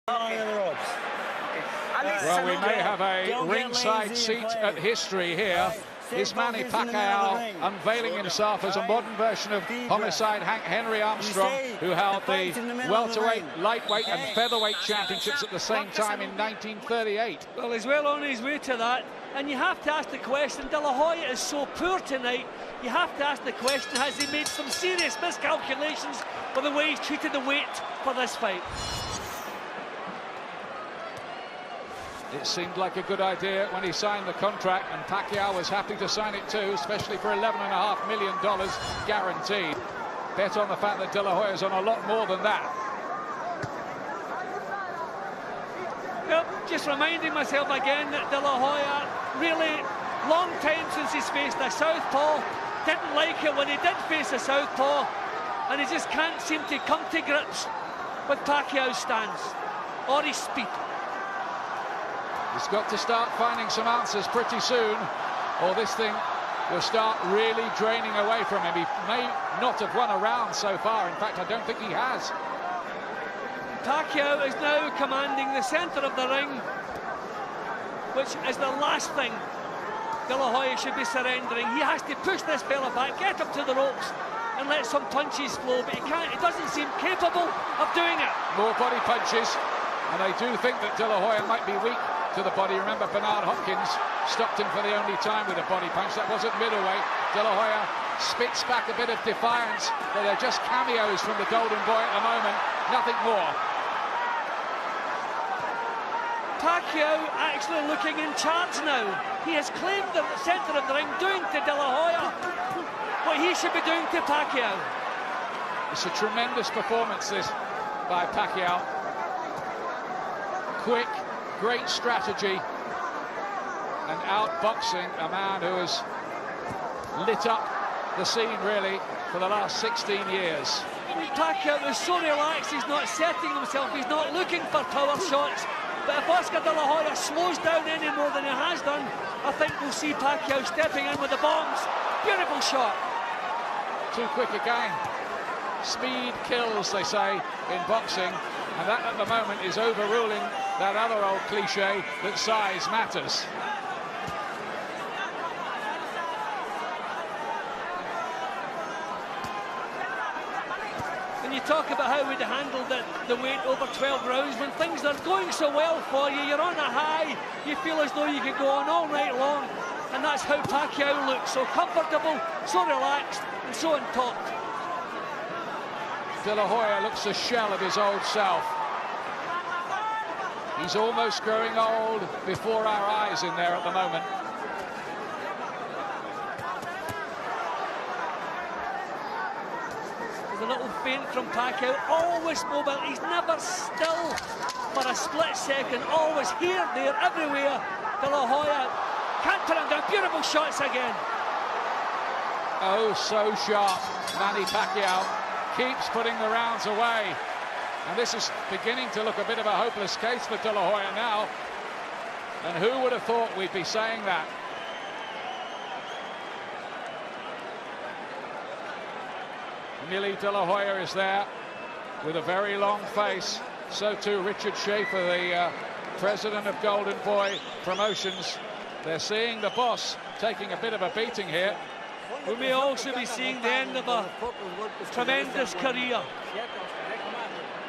Well, we may have a ringside seat at history here. Is Manny Pacquiao unveiling himself as a modern version of homicide Hank Henry Armstrong, who held the welterweight, lightweight and featherweight championships at the same time in 1938? Well, he's well on his way to that. And you have to ask the question, De La Hoya is so poor tonight, you have to ask the question, has he made some serious miscalculations with the way he's treated the weight for this fight? It seemed like a good idea when he signed the contract, and Pacquiao was happy to sign it too, especially for $11.5 million guaranteed. Bet on the fact that De La Hoya's on a lot more than that. Well, just reminding myself again that De La Hoya, really long time since he's faced a southpaw, didn't like it when he did face a southpaw, and he just can't seem to come to grips with Pacquiao's stance or his speed. He's got to start finding some answers pretty soon, or this thing will start really draining away from him. He may not have won a round so far. In fact, I don't think he has. Pacquiao is now commanding the centre of the ring, which is the last thing De La Hoya should be surrendering. He has to push this fella back, get him to the ropes, and let some punches flow, but he can't. He doesn't seem capable of doing it. More body punches, and I do think that De La Hoya might be weak to the body. Remember, Bernard Hopkins stopped him for the only time with a body punch. That wasn't middleweight. De La Hoya spits back a bit of defiance, but they're just cameos from the Golden Boy at the moment, nothing more. Pacquiao actually looking in charge now. He has claimed the centre of the ring, doing to De La Hoya what he should be doing to Pacquiao. It's a tremendous performance, this, by Pacquiao. Quick, great strategy, and outboxing a man who has lit up the scene, really, for the last 16 years. Pacquiao is so relaxed, he's not setting himself, he's not looking for power shots. But if Oscar De La Hoya slows down any more than he has done, I think we'll see Pacquiao stepping in with the bombs. Beautiful shot. Too quick again. Speed kills, they say, in boxing, and that at the moment is overruling that other old cliche that size matters. When you talk about how we'd handled the weight over 12 rounds, when things are going so well for you, you're on a high, you feel as though you could go on all night long, and that's how Pacquiao looks, so comfortable, so relaxed, and so on top. De La Hoya looks a shell of his old self. He's almost growing old before our eyes in there at the moment. There's a little feint from Pacquiao, always mobile, he's never still for a split second, always here, there, everywhere. De La Hoya can't put him down, beautiful shots again. Oh, so sharp. Manny Pacquiao keeps putting the rounds away. And this is beginning to look a bit of a hopeless case for De La Hoya now. And who would have thought we'd be saying that? Millie De La Hoya is there with a very long face. So too Richard Schaefer, the president of Golden Boy Promotions. They're seeing the boss taking a bit of a beating here. We may also be seeing the end of a tremendous career.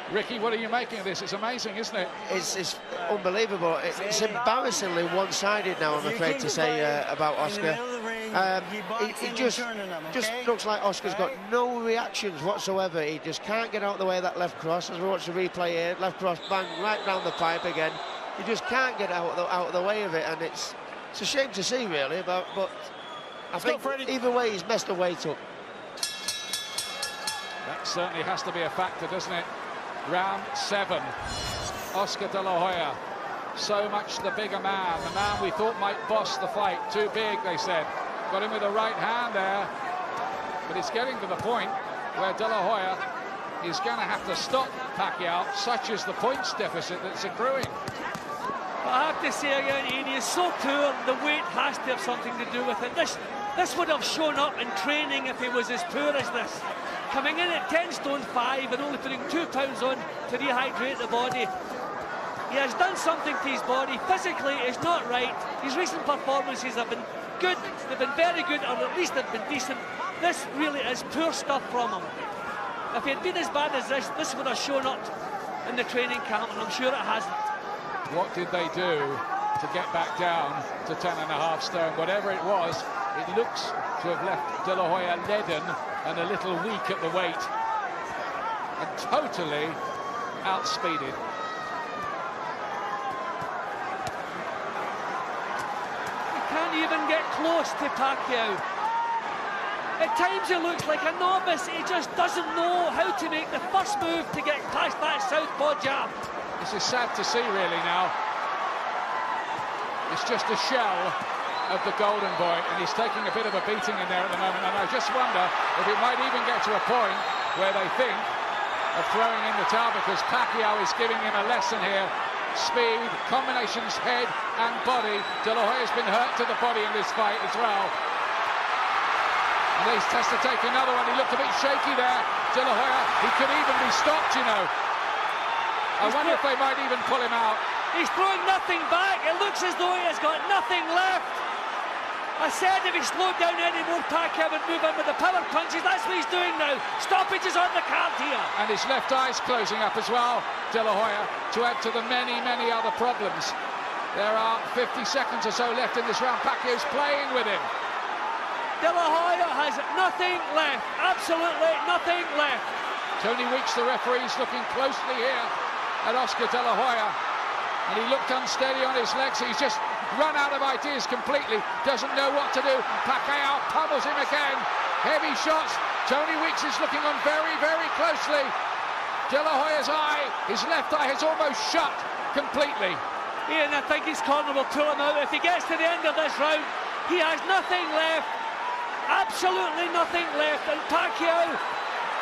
Ricky, what are you making of this? It's amazing, isn't it? It's unbelievable. It's embarrassingly one-sided now, I'm afraid to say, about Oscar. He just looks like Oscar's got no reactions whatsoever. He just can't get out of the way of that left cross. As we watch the replay here, left cross, bang, right down the pipe again. He just can't get out of the way of it, and it's a shame to see, really, but I think either way, he's messed the weight up. That certainly has to be a factor, doesn't it? Round 7. Oscar De La Hoya. So much the bigger man. The man we thought might boss the fight. Too big, they said. Got him with the right hand there. But it's getting to the point where De La Hoya is going to have to stop Pacquiao. Such is the points deficit that's accruing. I have to say again, Ian, he is so poor, the weight has to have something to do with it. This would have shown up in training if he was as poor as this. Coming in at 10 stone 5 and only putting 2 pounds on to rehydrate the body. He has done something to his body. Physically, it's not right. His recent performances have been good. They've been very good, or at least they've been decent. This really is poor stuff from him. If he had been as bad as this would have shown up in the training camp, and I'm sure it hasn't. What did they do to get back down to 10.5 stone? Whatever it was, it looks to have left De La Hoya leaden and a little weak at the weight, and totally outspeeded. He can't even get close to Pacquiao. At times he looks like a novice. He just doesn't know how to make the first move to get past that southpaw jab. This is sad to see, really, now. It's just a shell of the golden boy, and he's taking a bit of a beating in there at the moment, and I just wonder if it might even get to a point where they think of throwing in the towel, because Pacquiao is giving him a lesson here. Speed, combinations, head and body. De La Hoya's been hurt to the body in this fight as well. And he has to take another one. He looked a bit shaky there, De La Hoya. He could even be stopped, you know. I wonder if they might even pull him out. He's throwing nothing back. It looks as though he has got nothing left. I said if he slowed down any more, Pacquiao would move in with the power punches. That's what he's doing now. Stoppage is on the card here. And his left eye's closing up as well, De La Hoya, to add to the many, many other problems. There are 50 seconds or so left in this round. Pacquiao's playing with him. De La Hoya has nothing left. Absolutely nothing left. Tony Weeks, the referee, is looking closely here at Oscar De La Hoya. And he looked unsteady on his legs. He's just run out of ideas completely. Doesn't know what to do. Pacquiao pummels him again. Heavy shots. Tony Weeks is looking on very, very closely. De La Hoya's eye, his left eye, has almost shut completely. Ian, I think his corner will pull him out. If he gets to the end of this round, he has nothing left. Absolutely nothing left. And Pacquiao,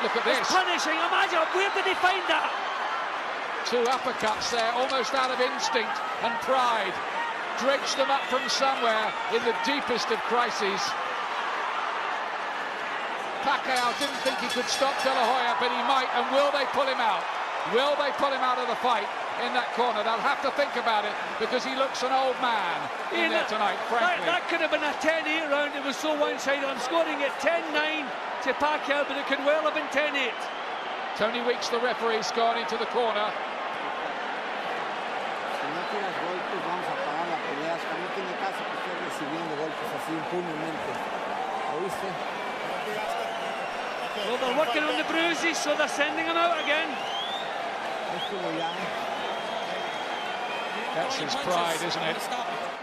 look at this, is punishing. Imagine, where did he find that? Two uppercuts there, almost out of instinct and pride. Dredged them up from somewhere in the deepest of crises. Pacquiao didn't think he could stop De La Hoya, but he might. And will they pull him out? Will they pull him out of the fight in that corner? They'll have to think about it, because he looks an old man in there tonight, frankly. That could have been a 10-8 round. It was so one-sided. I'm scoring it 10-9 to Pacquiao, but it could well have been 10-8. Tony Weeks, the referee's gone into the corner. Well, they're working on the bruises, so they're sending him out again. That's his pride, isn't it?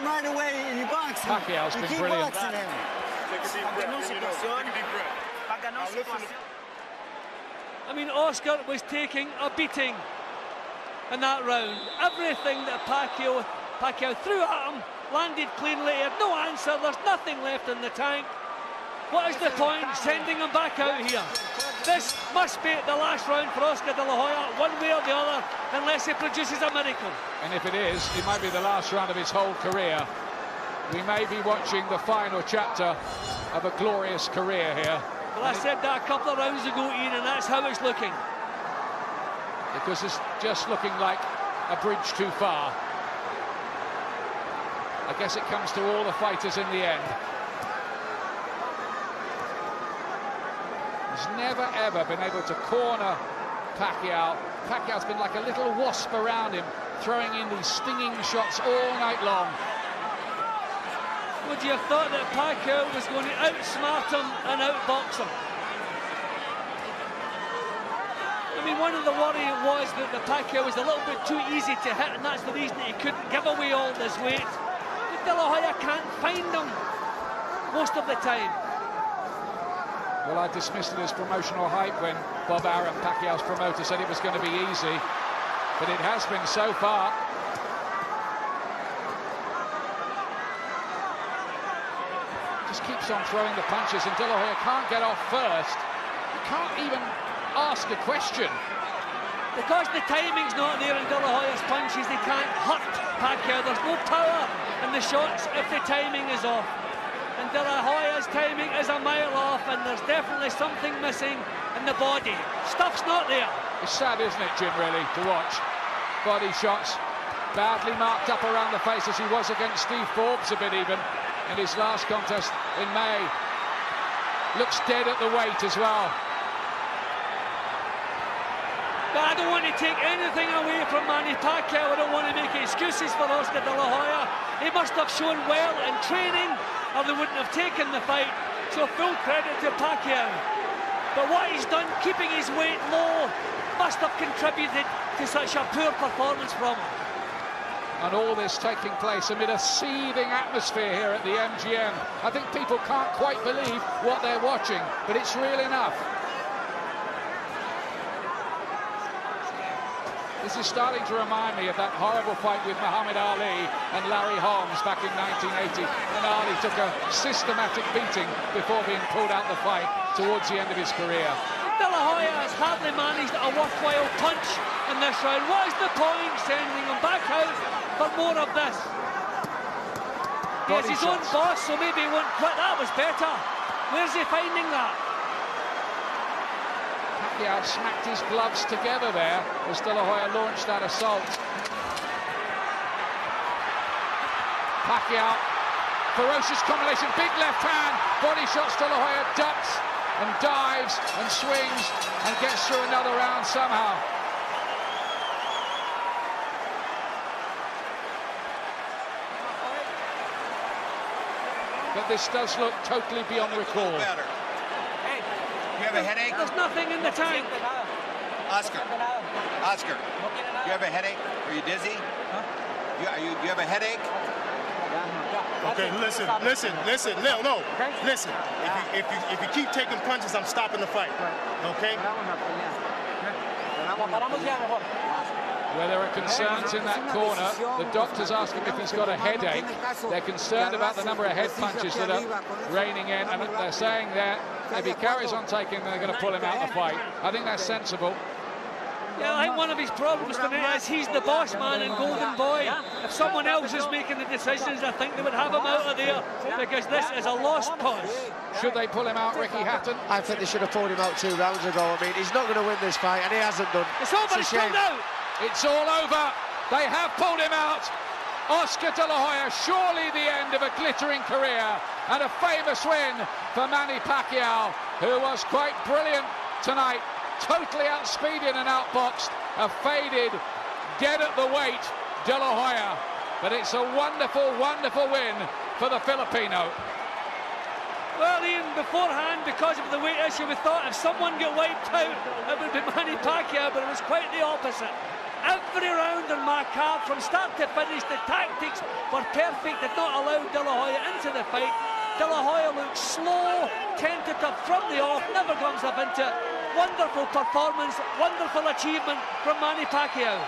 Right away, you box him. Pacquiao's been brilliant. Take a deep breath. I mean, Oscar was taking a beating in that round. Everything that Pacquiao threw at him landed cleanly. He had no answer. There's nothing left in the tank. What is the point sending him back out here? This must be the last round for Oscar De La Hoya, one way or the other, unless he produces a miracle. And if it is, it might be the last round of his whole career. We may be watching the final chapter of a glorious career here. Well, I said that a couple of rounds ago, Ian, and that's how it's looking. Because it's just looking like a bridge too far. I guess it comes to all the fighters in the end. He's never, ever been able to corner Pacquiao. Pacquiao's been like a little wasp around him, throwing in these stinging shots all night long. Would you have thought that Pacquiao was going to outsmart him and outbox him? I mean, one of the worry was that the Pacquiao was a little bit too easy to hit, and that's the reason that he couldn't give away all this weight. But De La Hoya can't find him most of the time. Well, I dismissed it as promotional hype when Bob Arum, Pacquiao's promoter, said it was going to be easy. But it has been so far. Just keeps on throwing the punches, and De La Hoya can't get off first. He can't even ask a question. Because the timing's not there in De La Hoya's punches, they can't hurt Pacquiao. There's no power in the shots if the timing is off. And De La Hoya's timing is a mile off, and there's definitely something missing in the body. Stuff's not there. It's sad, isn't it, Jim, really, to watch body shots Badly marked up around the face as he was against Steve Forbes a bit even in his last contest in May. Looks dead at the weight as well. But I don't want to take anything away from Manny Pacquiao. I don't want to make excuses for Oscar De La Hoya. He must have shown well in training or they wouldn't have taken the fight. So full credit to Pacquiao. But what he's done, keeping his weight low, must have contributed to such a poor performance from him. And all this taking place amid a seething atmosphere here at the MGM. I think people can't quite believe what they're watching, but it's real enough. This is starting to remind me of that horrible fight with Muhammad Ali and Larry Holmes back in 1980, when Ali took a systematic beating before being pulled out the fight towards the end of his career. De La Hoya has hardly managed a worthwhile punch in this round. What is the point sending him back out for more of this? He has his own boss, so maybe he won't quit. That was better. Where's he finding that? Pacquiao smacked his gloves together there as De La Hoya launched that assault. Pacquiao, ferocious combination, big left hand, body shots. De La Hoya ducks and dives and swings and gets through another round somehow. But this does look totally beyond recall. You have a headache? There's nothing in the tank. Oscar, you have a headache? Are you dizzy? Huh? You have a headache? Okay, listen. No. Listen. If you keep taking punches, I'm stopping the fight. Okay? Where there are concerns in that corner, the doctors ask him if he's got a headache. They're concerned about the number of head punches that are raining in, and they're saying that if he carries on taking, they're going to pull him out of the fight. I think that's sensible. Yeah, I think one of his problems tonight is he's the boss man and Golden Boy. If someone else is making the decisions, I think they would have him out of there, because this is a lost cause. Should they pull him out, Ricky Hatton? I think they should have pulled him out 2 rounds ago. I mean, he's not going to win this fight, and he hasn't done. It's over, he's pulled out. It's all over. They have pulled him out. Oscar De La Hoya, surely the end of a glittering career and a famous win for Manny Pacquiao, who was quite brilliant tonight. Totally outspeeded and outboxed a faded, dead at the weight De La Hoya. But it's a wonderful, wonderful win for the Filipino. Well, Ian, beforehand, because of the weight issue, we thought if someone got wiped out, it would be Manny Pacquiao, but it was quite the opposite. Every round on my card, from start to finish, the tactics were perfect, did not allow De La Hoya into the fight. De La Hoya looked slow, tentative from the off, never comes up into it. Wonderful performance, wonderful achievement from Manny Pacquiao.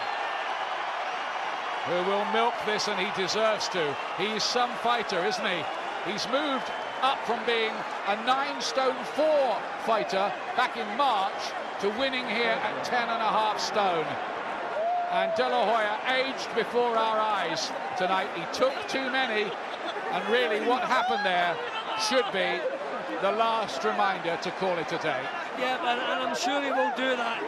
Who will milk this, and he deserves to. He's some fighter, isn't he? He's moved up from being a 9'4" fighter back in March to winning here at 10.5 stone. And De La Hoya aged before our eyes tonight. He took too many, and really what happened there should be the last reminder to call it a day. Yeah, and I'm sure he will do that.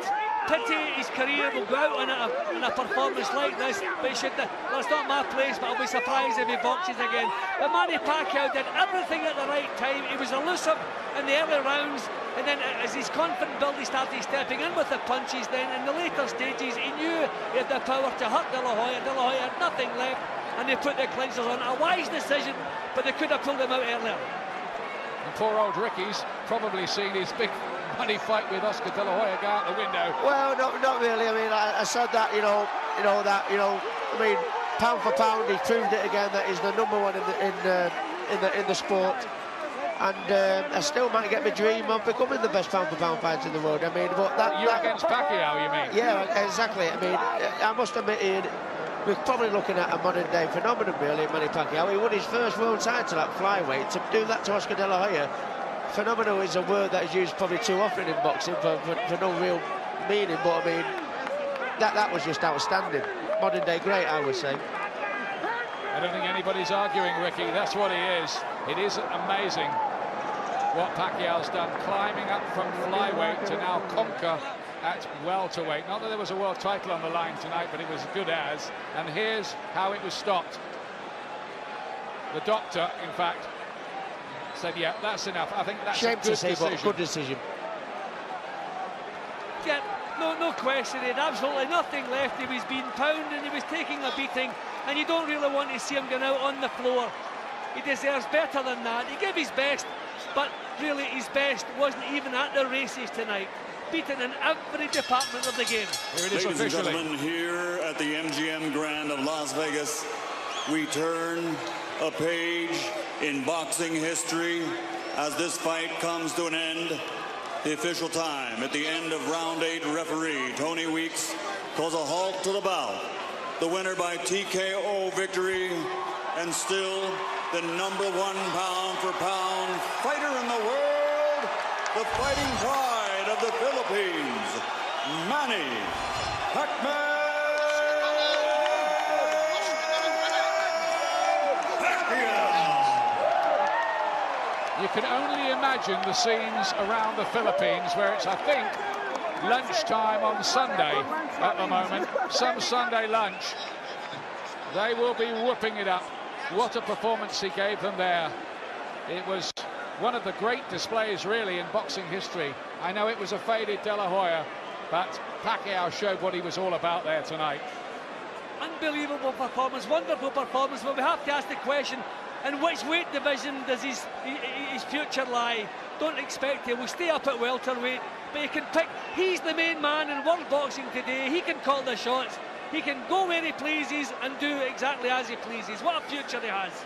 Pity his career will go out in a performance like this, but he should. Well, it's not my place, but I'll be surprised if he boxes again. But Manny Pacquiao did everything at the right time. He was elusive in the early rounds, and then as his confident build, he started stepping in with the punches. Then in the later stages, he knew he had the power to hurt De La Hoya. De La Hoya had nothing left, and they put the clinchers on. A wise decision, but they could have pulled him out earlier. And poor old Ricky's probably seen his big money fight with Oscar De La Hoya go out the window. Well, not really. I mean, I said that, I mean, pound for pound, he proved it again that he's the number one in the sport. And I still might get my dream of becoming the best pound for pound fighter in the world. I mean, but that you against Pacquiao, you mean? Yeah, exactly. I mean, I must admit, Ian, we're probably looking at a modern day phenomenon, really, Manny Pacquiao. He won his first world title at flyweight. To do that to Oscar De La Hoya, phenomenal is a word that is used probably too often in boxing for no real meaning, but I mean, that was just outstanding. Modern day great, I would say. I don't think anybody's arguing, Ricky. That's what he is. It is amazing what Pacquiao's done, climbing up from flyweight to now conquer at welterweight. Not that there was a world title on the line tonight, but it was as good as. And here's how it was stopped. The doctor, in fact, said, yeah, that's enough. I think that's Shame a good to say, decision. but good decision. Yeah, no question. He had absolutely nothing left. He was being pounded, he was taking a beating, and you don't really want to see him going out on the floor. He deserves better than that. He gave his best, but really his best wasn't even at the races tonight. Beaten in every department of the game. Here it is. Ladies and officially. gentlemen, here at the MGM Grand of Las Vegas, we turn a page in boxing history as this fight comes to an end. The official time at the end of round 8, referee Tony Weeks calls a halt to the bout. The winner by TKO victory, and still the #1 pound-for-pound fighter in the world, the fighting pride of the Philippines, Manny Pacquiao. You can only imagine the scenes around the Philippines where it's, I think, lunchtime on Sunday at the moment. Some Sunday lunch. They will be whooping it up. What a performance he gave them there. It was one of the great displays, really, in boxing history. I know it was a faded De La Hoya, but Pacquiao showed what he was all about there tonight. Unbelievable performance, wonderful performance, but we have to ask the question, in which weight division does his future lie? Don't expect he will stay up at welterweight, but he can pick. He's the main man in world boxing today. He can call the shots. He can go where he pleases and do exactly as he pleases. What a future he has.